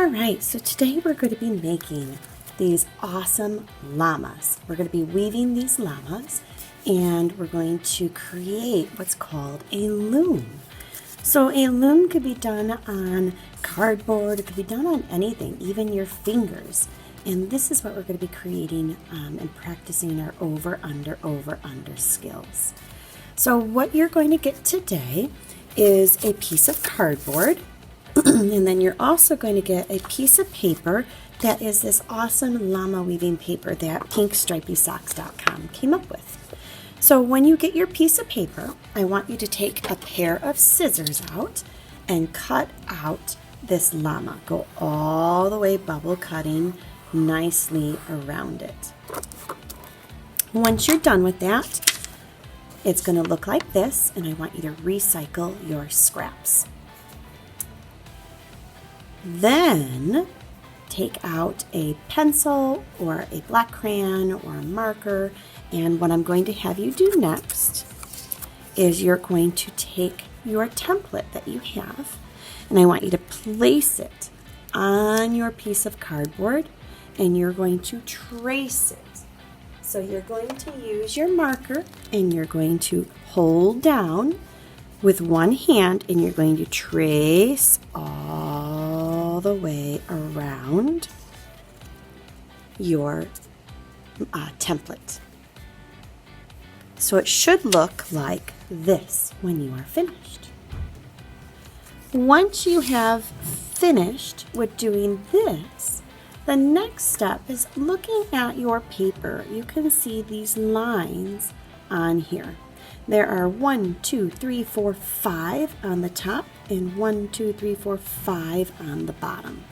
All right, so today we're going to be making these awesome llamas. We're going to be weaving these llamas and we're going to create what's called a loom. So a loom could be done on cardboard, it could be done on anything, even your fingers. And this is what we're going to be creating and practicing our over, under skills. So what you're going to get today is a piece of cardboard. And then you're also going to get a piece of paper that is this awesome llama weaving paper that pinkstripysocks.com came up with. So when you get your piece of paper, I want you to take a pair of scissors out and cut out this llama. Go all the way bubble cutting nicely around it. Once you're done with that, it's going to look like this, and I want you to recycle your scraps. Then take out a pencil or a black crayon or a marker, and what I'm going to have you do next is you're going to take your template that you have, and I want you to place it on your piece of cardboard, and you're going to trace it. So you're going to use your marker and you're going to hold down with one hand and you're going to trace all the way around your template. So it should look like this when you are finished. Once you have finished with doing this, the next step is looking at your paper. You can see these lines on here. There are 1, 2, 3, 4, 5 on the top and 1, 2, 3, 4, 5 on the bottom.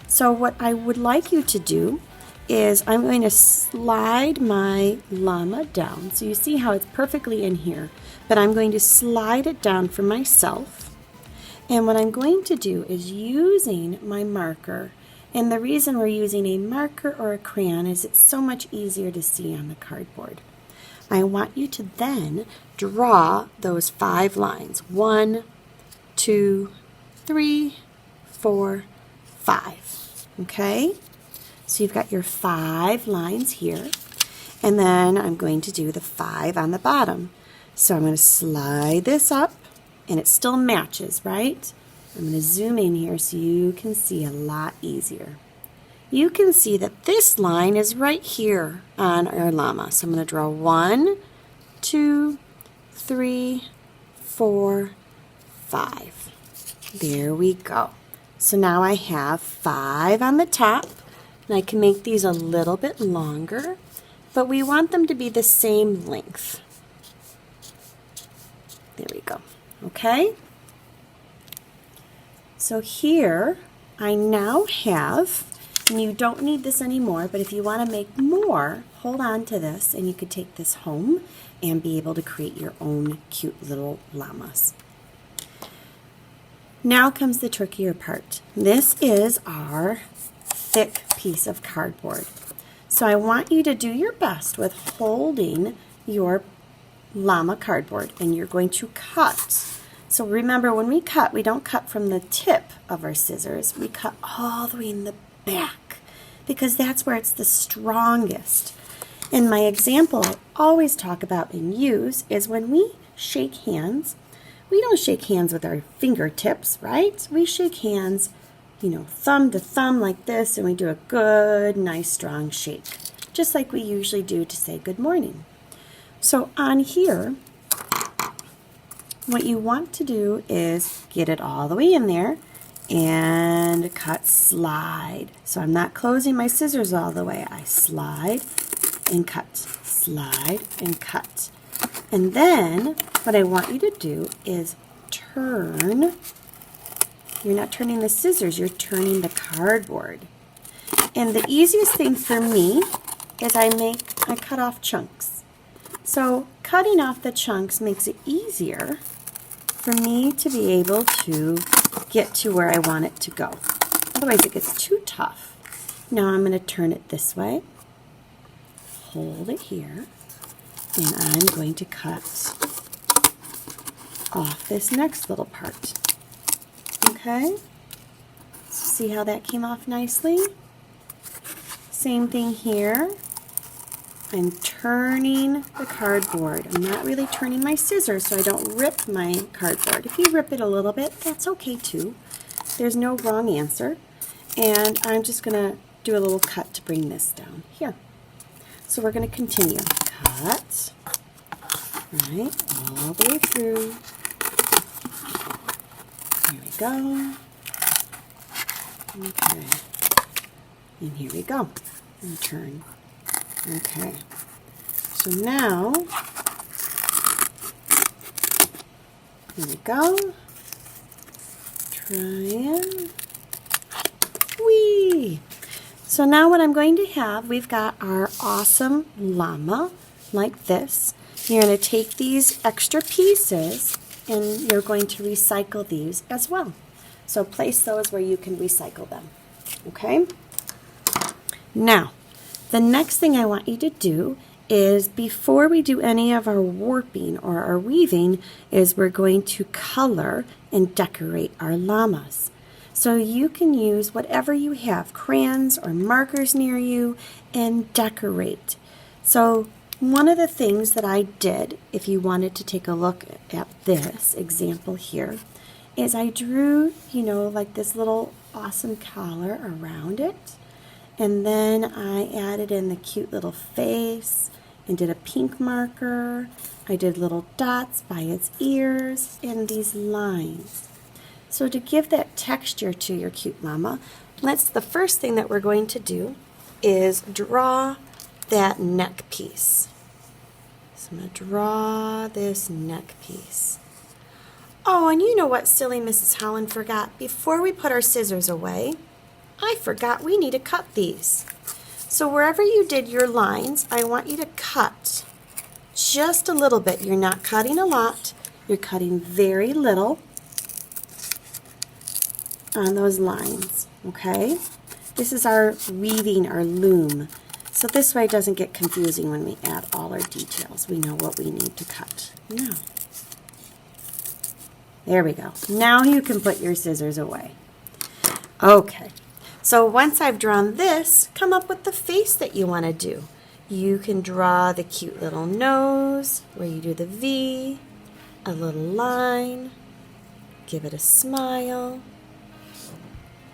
So what I would like you to do is I'm going to slide my llama down. So you see how it's perfectly in here, but I'm going to slide it down for myself. And what I'm going to do is using my marker, and the reason we're using a marker or a crayon is it's so much easier to see on the cardboard. I want you to then draw those 5 lines. 1, 2, 3, 4, 5. Okay? So you've got your 5 lines here. And then I'm going to do the 5 on the bottom. So I'm going to slide this up, and it still matches, right? I'm going to zoom in here so you can see a lot easier. You can see that this line is right here on our llama. So I'm going to draw 1, 2, 3, 4, 5. There we go. So now I have 5 on the top, and I can make these a little bit longer, but we want them to be the same length. There we go. Okay? So here I now have, and you don't need this anymore, but if you want to make more, hold on to this and you could take this home and be able to create your own cute little llamas. Now comes the trickier part. This is our thick piece of cardboard. So I want you to do your best with holding your llama cardboard, and you're going to cut. So remember, when we cut, we don't cut from the tip of our scissors. We cut all the way in the back because that's where it's the strongest. In my example, I always talk about and use is when we shake hands, we don't shake hands with our fingertips, right? We shake hands, thumb to thumb like this, and we do a good, nice, strong shake, just like we usually do to say good morning. So on here, what you want to do is get it all the way in there and cut, slide. So I'm not closing my scissors all the way. I slide and cut, slide and cut. And then what I want you to do is turn. You're not turning the scissors, you're turning the cardboard. And the easiest thing for me is I cut off chunks. So cutting off the chunks makes it easier for me to be able to get to where I want it to go. Otherwise it gets too tough. Now I'm going to turn it this way, hold it here, and I'm going to cut off this next little part. Okay? See how that came off nicely? Same thing here. I'm turning the cardboard. I'm not really turning my scissors so I don't rip my cardboard. If you rip it a little bit, that's okay too. There's no wrong answer. And I'm just going to do a little cut to bring this down here. So we're going to continue. Cut. Right, all the way through. Here we go. Okay. And here we go. And turn. Okay. So now, here we go. Try it. Whee! So now what I'm going to have, we've got our awesome llama like this. You're going to take these extra pieces and you're going to recycle these as well. So place those where you can recycle them. Okay? Now, the next thing I want you to do is, before we do any of our warping or our weaving, is we're going to color and decorate our llamas. So you can use whatever you have, crayons or markers near you, and decorate. So one of the things that I did, if you wanted to take a look at this example here, is I drew, like this little awesome collar around it. And then I added in the cute little face and did a pink marker. I did little dots by its ears and these lines. So to give that texture to your cute llama, the first thing that we're going to do is draw that neck piece. So I'm going to draw this neck piece. Oh, and you know what silly Mrs. Holland forgot? Before we put our scissors away, I forgot we need to cut these. So wherever you did your lines, I want you to cut just a little bit. You're not cutting a lot. You're cutting very little on those lines, okay? This is our weaving, our loom. So this way it doesn't get confusing when we add all our details. We know what we need to cut. Now, there we go. Now you can put your scissors away. Okay. So once I've drawn this, come up with the face that you want to do. You can draw the cute little nose where you do the V, a little line, give it a smile,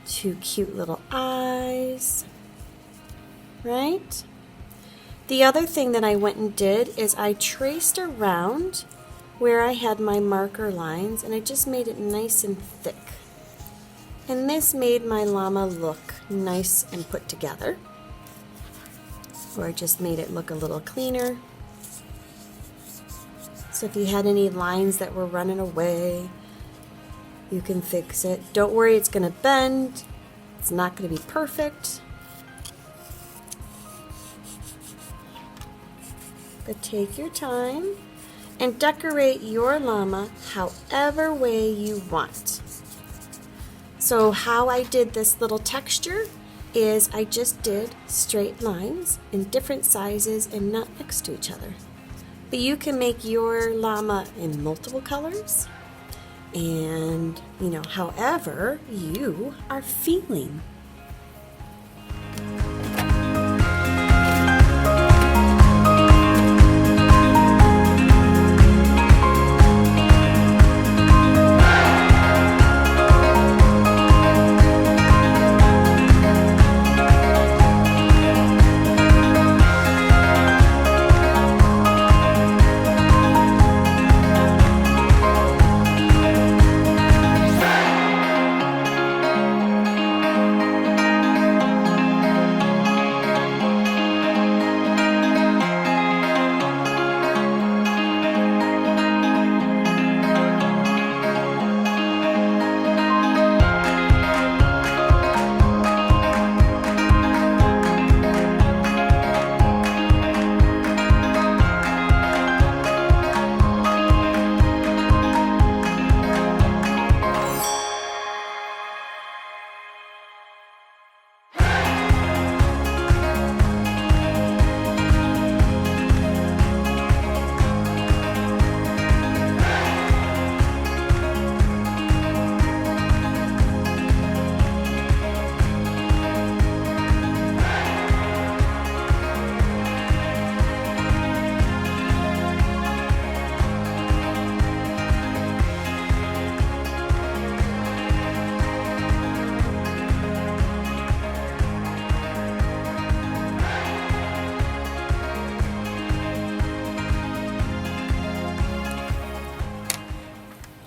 two cute little eyes, right? The other thing that I went and did is I traced around where I had my marker lines and I just made it nice and thick. And this made my llama look nice and put together. Or I just made it look a little cleaner. So if you had any lines that were running away, you can fix it. Don't worry, it's going to bend. It's not going to be perfect. But take your time and decorate your llama however way you want. So how I did this little texture is I just did straight lines in different sizes and not next to each other. But you can make your llama in multiple colors and, however you are feeling.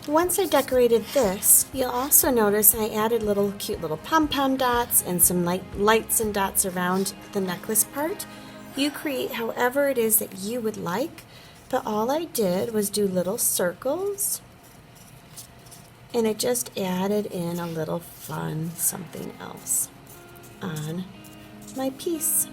Once I decorated this, you'll also notice I added little cute little pom-pom dots and some lights and dots around the necklace part. You create however it is that you would like, but all I did was do little circles, and it just added in a little fun something else on my piece.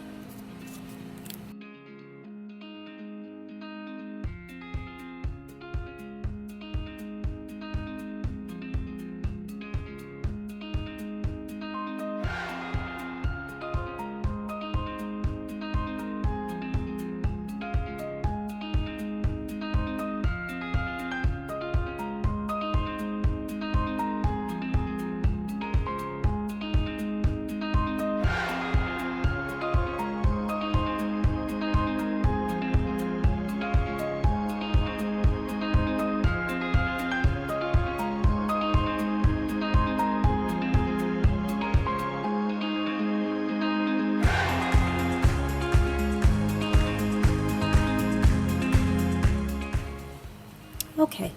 Okay,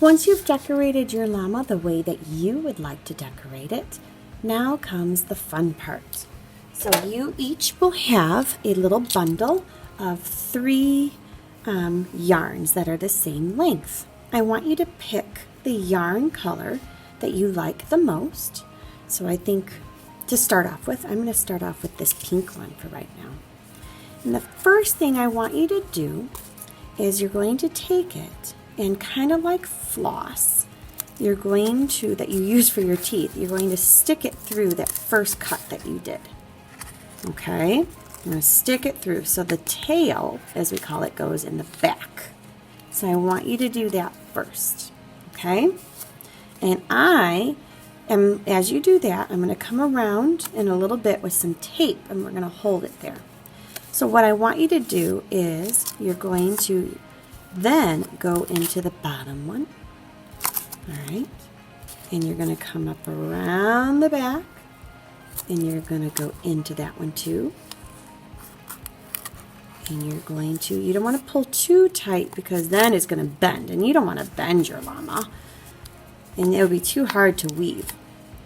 once you've decorated your llama the way that you would like to decorate it, now comes the fun part. So you each will have a little bundle of 3 yarns that are the same length. I want you to pick the yarn color that you like the most. So I think to start off with, I'm going to start off with this pink one for right now. And the first thing I want you to do is you're going to take it and kind of like floss, you're going to, that you use for your teeth, you're going to stick it through that first cut that you did. Okay? You're going to stick it through so the tail, as we call it, goes in the back. So I want you to do that first. Okay? And as you do that, I'm going to come around in a little bit with some tape and we're going to hold it there. So what I want you to do is you're going to then go into the bottom one, all right, and you're going to come up around the back, and you're going to go into that one too, and you're going to, you don't want to pull too tight because then it's going to bend, and you don't want to bend your llama, and it'll be too hard to weave.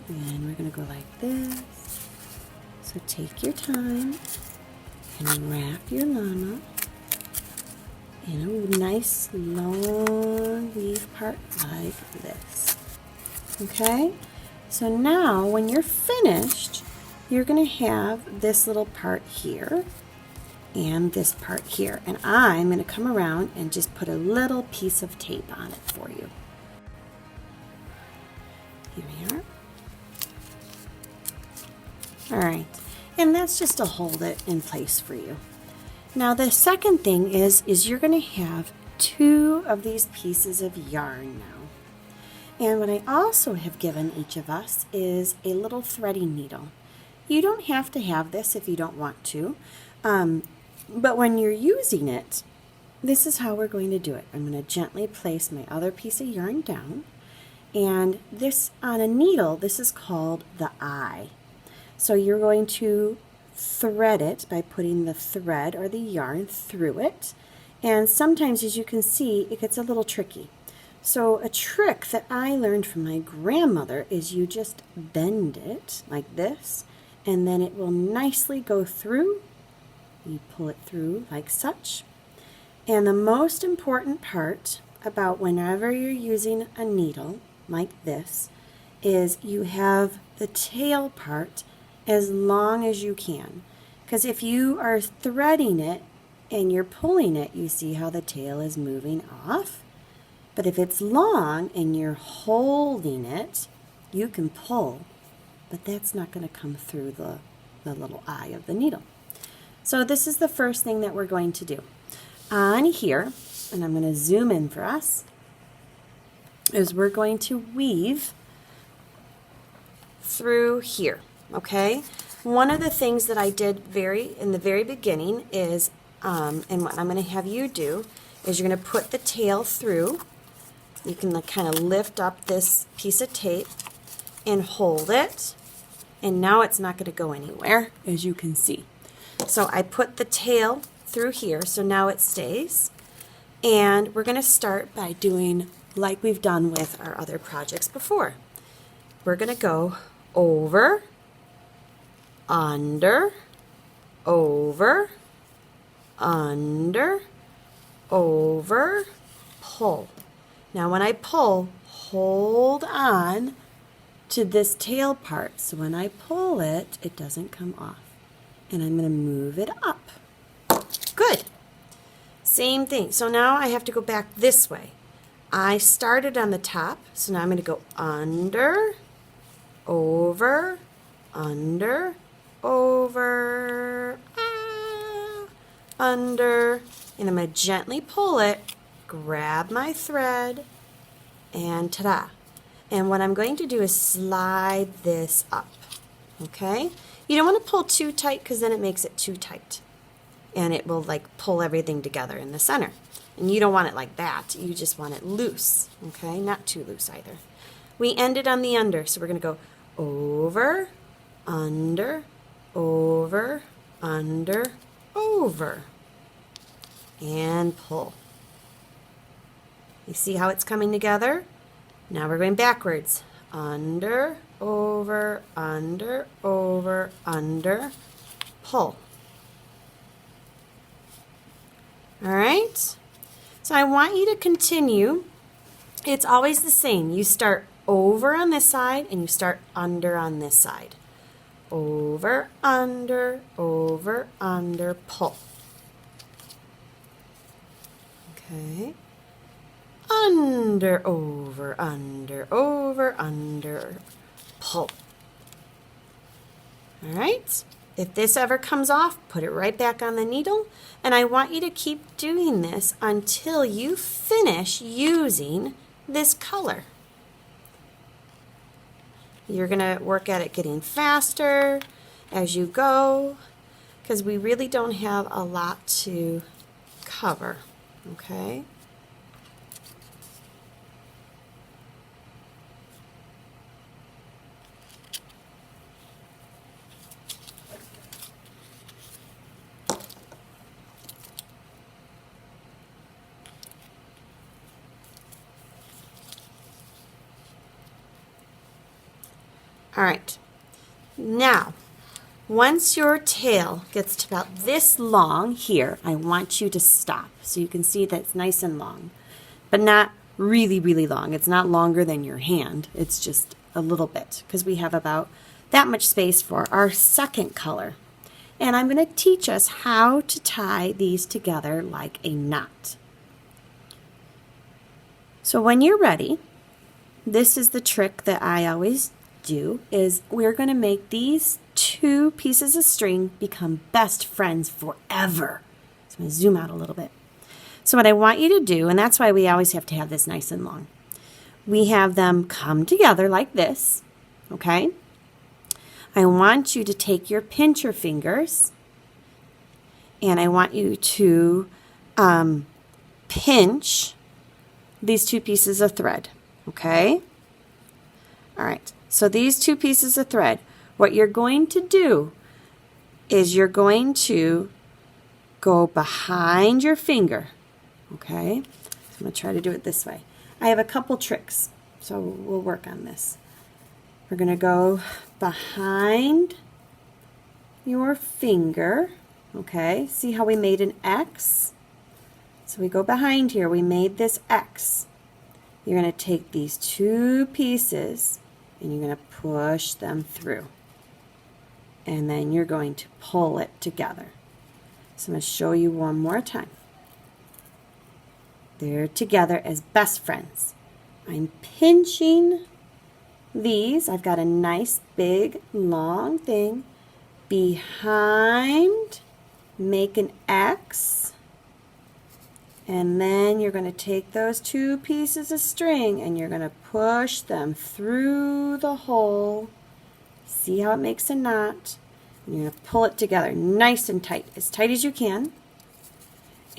And we're going to go like this. So take your time and wrap your llama in a nice long weave part like this. Okay? So now when you're finished, you're going to have this little part here and this part here. And I'm going to come around and just put a little piece of tape on it for you. Here we are. All right. And that's just to hold it in place for you. Now the second thing is you're going to have 2 of these pieces of yarn now. And what I also have given each of us is a little threading needle. You don't have to have this if you don't want to, but when you're using it, this is how we're going to do it. I'm going to gently place my other piece of yarn down, and this on a needle, this is called the eye. So you're going to thread it by putting the thread or the yarn through it, and sometimes, as you can see, it gets a little tricky. So a trick that I learned from my grandmother is you just bend it like this, and then it will nicely go through. You pull it through like such. And the most important part about whenever you're using a needle like this is you have the tail part as long as you can. Because if you are threading it and you're pulling it, you see how the tail is moving off. But if it's long and you're holding it, you can pull, but that's not going to come through the little eye of the needle. So this is the first thing that we're going to do. On here, and I'm going to zoom in for us, is we're going to weave through here. Okay, one of the things that I did in the very beginning is, and what I'm going to have you do is you're going to put the tail through. You can kind of lift up this piece of tape and hold it, and now it's not going to go anywhere, as you can see. So I put the tail through here, so now it stays. And we're going to start by doing like we've done with our other projects before. We're going to go over, under, over, under, over, pull. Now when I pull, hold on to this tail part. So when I pull it, it doesn't come off. And I'm going to move it up. Good. Same thing. So now I have to go back this way. I started on the top, so now I'm going to go under, over, under, over, under, and I'm going to gently pull it, grab my thread, and ta-da. And what I'm going to do is slide this up, okay? You don't want to pull too tight because then it makes it too tight. And it will like pull everything together in the center. And you don't want it like that. You just want it loose, okay? Not too loose either. We ended on the under, so we're going to go over, under, over, under, over, and pull. You see how it's coming together? Now we're going backwards. Under, over, under, over, under, pull. All right? So I want you to continue. It's always the same. You start over on this side and you start under on this side. Over, under, pull. Okay. Under, under, pull. All right? If this ever comes off, put it right back on the needle, and I want you to keep doing this until you finish using this color. You're going to work at it getting faster as you go, because we really don't have a lot to cover, okay? All right, now, once your tail gets to about this long here, I want you to stop so you can see that it's nice and long, but not really, really long. It's not longer than your hand. It's just a little bit because we have about that much space for our second color. And I'm going to teach us how to tie these together like a knot. So when you're ready, this is the trick that I always do, is we're going to make these two pieces of string become best friends forever. So I'm going to zoom out a little bit. So what I want you to do, and that's why we always have to have this nice and long, we have them come together like this, okay? I want you to take your pincher fingers and I want you to pinch these two pieces of thread, okay? All right. So these two pieces of thread, what you're going to do is you're going to go behind your finger, okay? I'm going to try to do it this way. I have a couple tricks, so we'll work on this. We're going to go behind your finger, okay? See how we made an X? So we go behind here, we made this X. You're going to take these two pieces and you're going to push them through. And then you're going to pull it together. So I'm going to show you one more time. They're together as best friends. I'm pinching these. I've got a nice big long thing. Behind, make an X. And then you're going to take those two pieces of string and you're going to push them through the hole. See how it makes a knot? And you're going to pull it together nice and tight as you can.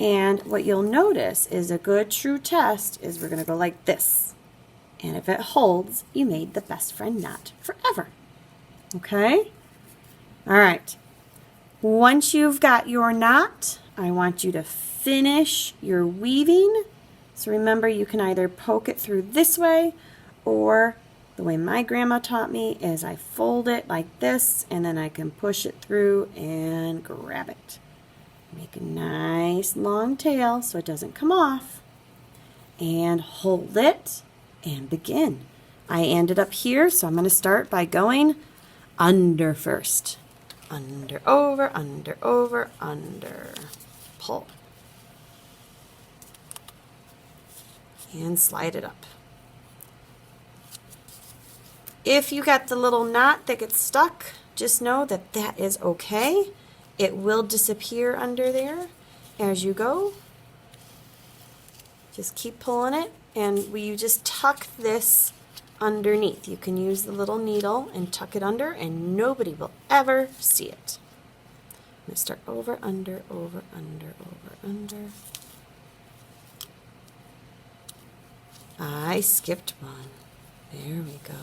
And what you'll notice is a good true test is we're going to go like this. And if it holds, you made the best friend knot forever. Okay? All right. Once you've got your knot, I want you to finish your weaving So remember, you can either poke it through this way, or the way my grandma taught me is I fold it like this, and then I can push it through and grab it. Make a nice long tail so it doesn't come off. And hold it and begin. I ended up here, so I'm going to start by going under first. Under, over, under, over, under. Pull. And slide it up. If you got the little knot that gets stuck, just know that that is okay. It will disappear under there as you go. Just keep pulling it, and you just tuck this underneath. You can use the little needle and tuck it under, and nobody will ever see it. I'm going to start over, under, over, under, over, under. I skipped one. There we go.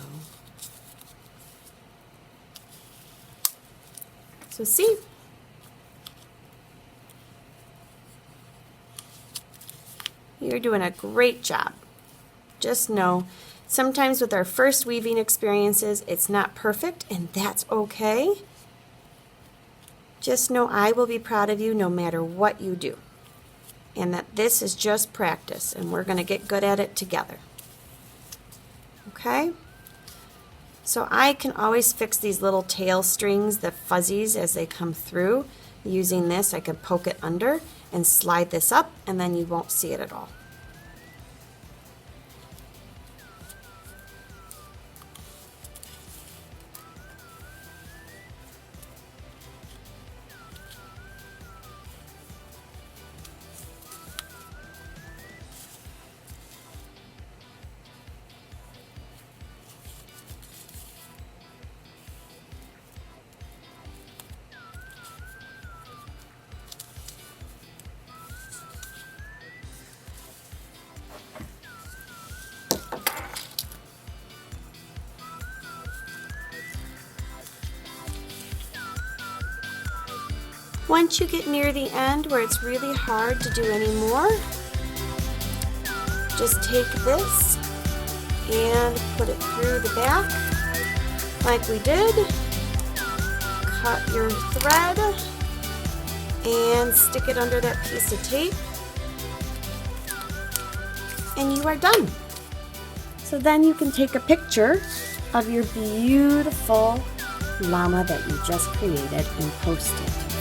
So see? You're doing a great job. Just know, sometimes with our first weaving experiences, it's not perfect, and that's okay. Just know I will be proud of you no matter what you do, and that this is just practice, and we're going to get good at it together. Okay? So I can always fix these little tail strings, the fuzzies, as they come through. Using this, I can poke it under and slide this up, and then you won't see it at all. Once you get near the end where it's really hard to do any more, just take this and put it through the back like we did. Cut your thread and stick it under that piece of tape, and you are done. So then you can take a picture of your beautiful llama that you just created and post it.